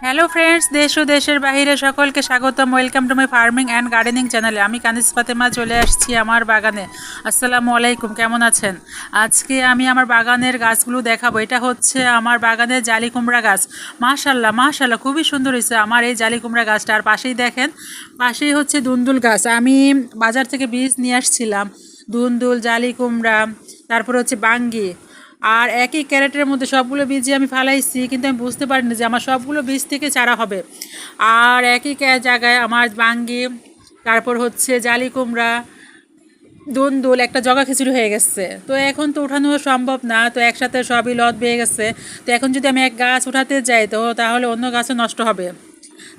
Hello friends, দেশ ও দেশের বাইরে সকলকে স্বাগতম। Welcome to my farming and gardening চ্যানেলে। আমি কানিজ ফাতেমা চলে আসছি আমার বাগানে। আসসালামু আলাইকুম, কেমন আছেন? আজকে আমি আমার বাগানের গাছগুলো দেখাবো। এটা হচ্ছে আমার বাগানের জালি কুমড়া গাছ। মাশাল্লাহ মাশাল্লাহ, খুবই সুন্দর হয়েছে আমার এই জালি কুমড়া গাছটা। আর পাশেই দেখেন, পাশেই হচ্ছে দুন্দুল গাছ। আমি বাজার থেকে বীজ নিয়ে আসছিলাম। দুন্দুল, জালি কুমড়া, তারপর হচ্ছে বাঙ্গি। আর একই ক্যারেটের মধ্যে সবগুলো বীজই আমি ফালাইছি, কিন্তু আমি বুঝতে পারিনি যে আমার সবগুলো বীজ থেকে চারা হবে। আর একই জায়গায় আমার বাঙ্গি, তারপর হচ্ছে জালি কুমড়া, দুন্দুল একটা জগা খিচুড়ি হয়ে গেছে। তো এখন তো উঠানো সম্ভব না, তো একসাথে সবই লত বেয়ে গেছে। তো এখন যদি আমি এক গাছ উঠাতে যাই তো তাহলে অন্য গাছও নষ্ট হবে।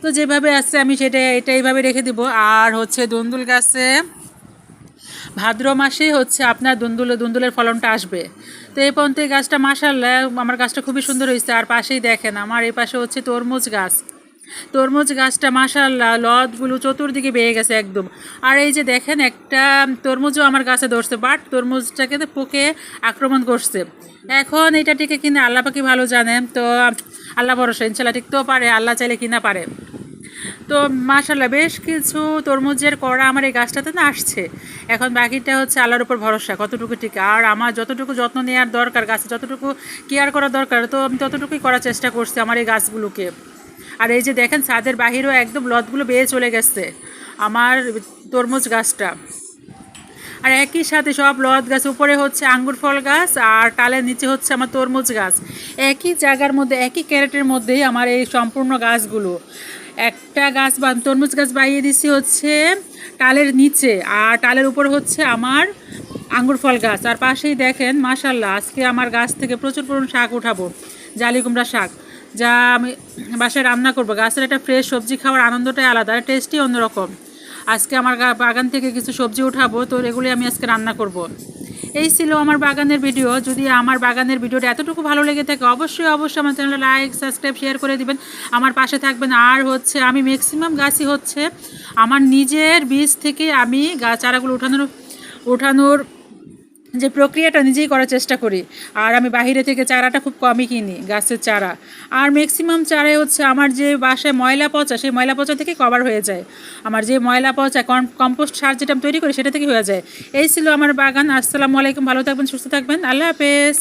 তো যেভাবে আসছে আমি এটা এইভাবে রেখে দিব। আর হচ্ছে দুন্দুল গাছে ভাদ্র মাসেই হচ্ছে আপনার দুন্দুলের ফলনটা আসবে। তো এই পর্যন্ত এই গাছটা মাশাআল্লাহ, আমার গাছটা খুবই সুন্দর হয়েছে। আর পাশেই দেখেন, আমার এই পাশে হচ্ছে তরমুজ গাছ। তরমুজ গাছটা মাশাআল্লাহ লতগুলো চতুর্দিকে বেয়ে গেছে একদম। আর এই যে দেখেন, একটা তরমুজও আমার গাছে ধরছে, বাট তরমুজটাকে তো পোকে আক্রমণ করছে। এখন এটা টিকে কিনা আল্লাহ পাকি ভালো জানেন। তো আল্লাহ ভরসা, ইনশাল্লাহ টিকতেও পারে, আল্লাহ চাইলে কিনা পারে। তো মাশাল্লাহ বেশ কিছু তরমুজের কড়া আমার এই গাছটাতে না আসছে। এখন বাকিটা হচ্ছে আল্লাহর উপর ভরসা, কতটুকু ঠিক। আর আমার যতটুকু যত্ন নেওয়ার দরকার, গাছে যতটুকু কেয়ার করা দরকার, তো আমি ততটুকুই করার চেষ্টা করছি আমার এই গাছগুলোকে। আর এই যে দেখেন, ছাদের বাহিরেও একদম লতগুলো বেয়ে চলে গেছে আমার তরমুজ গাছটা। আর একই সাথে সব লত গাছ, উপরে হচ্ছে আঙ্গুর ফল গাছ, আর টালের নিচে হচ্ছে আমার তরমুজ গাছ। একই জায়গার মধ্যে, একই ক্যারেটের মধ্যেই আমার এই সম্পূর্ণ গাছগুলো। একটা গাছ বা তরমুজ গাছ বাইয়ে দিছি হচ্ছে টালের নিচে, আর টালের উপর হচ্ছে আমার আঙ্গুর ফল গাছ। আর পাশেই দেখেন মাশাল্লাহ, আজকে আমার গাছ থেকে প্রচুর পরিমাণ শাক উঠাবো, জালি কুমড়া শাক, যা আমি বাসায় রান্না করবো। গাছের একটা ফ্রেশ সবজি খাওয়ার আনন্দটাই আলাদা, টেস্টই অন্যরকম। আজকে আমার বাগান থেকে কিছু সবজি উঠাবো, তো এগুলি আমি আজকে রান্না করব। এই ছিল আমার বাগানের ভিডিও। যদি আমার বাগানের ভিডিওটা এতটুকু ভালো লেগে থাকে, অবশ্যই অবশ্যই আমার চ্যানেলে লাইক, সাবস্ক্রাইব, শেয়ার করে দিবেন, আমার পাশে থাকবেন। আর হচ্ছে আমি ম্যাক্সিমাম গাছই হচ্ছে আমার নিজের বীজ থেকে আমি চারাগুলো উঠানোর যে প্রক্রিয়াটা নিজেই করার চেষ্টা করি। আর আমি বাইরে থেকে চারাটা খুব কমই কিনি, গাছের চারা। আর ম্যাক্সিমাম চারাই হচ্ছে আমার যে বাসায় ময়লা পচা, সেই ময়লা পচা থেকে কভার হয়ে যায়। আমার যে ময়লা পচা কম্পোস্ট সার যেটা আমি তৈরি করি, সেটা থেকে হয়ে যায়। এই ছিল আমার বাগান। আসসালামু আলাইকুম, ভালো থাকবেন, সুস্থ থাকবেন, আল্লাহ হাফেজ।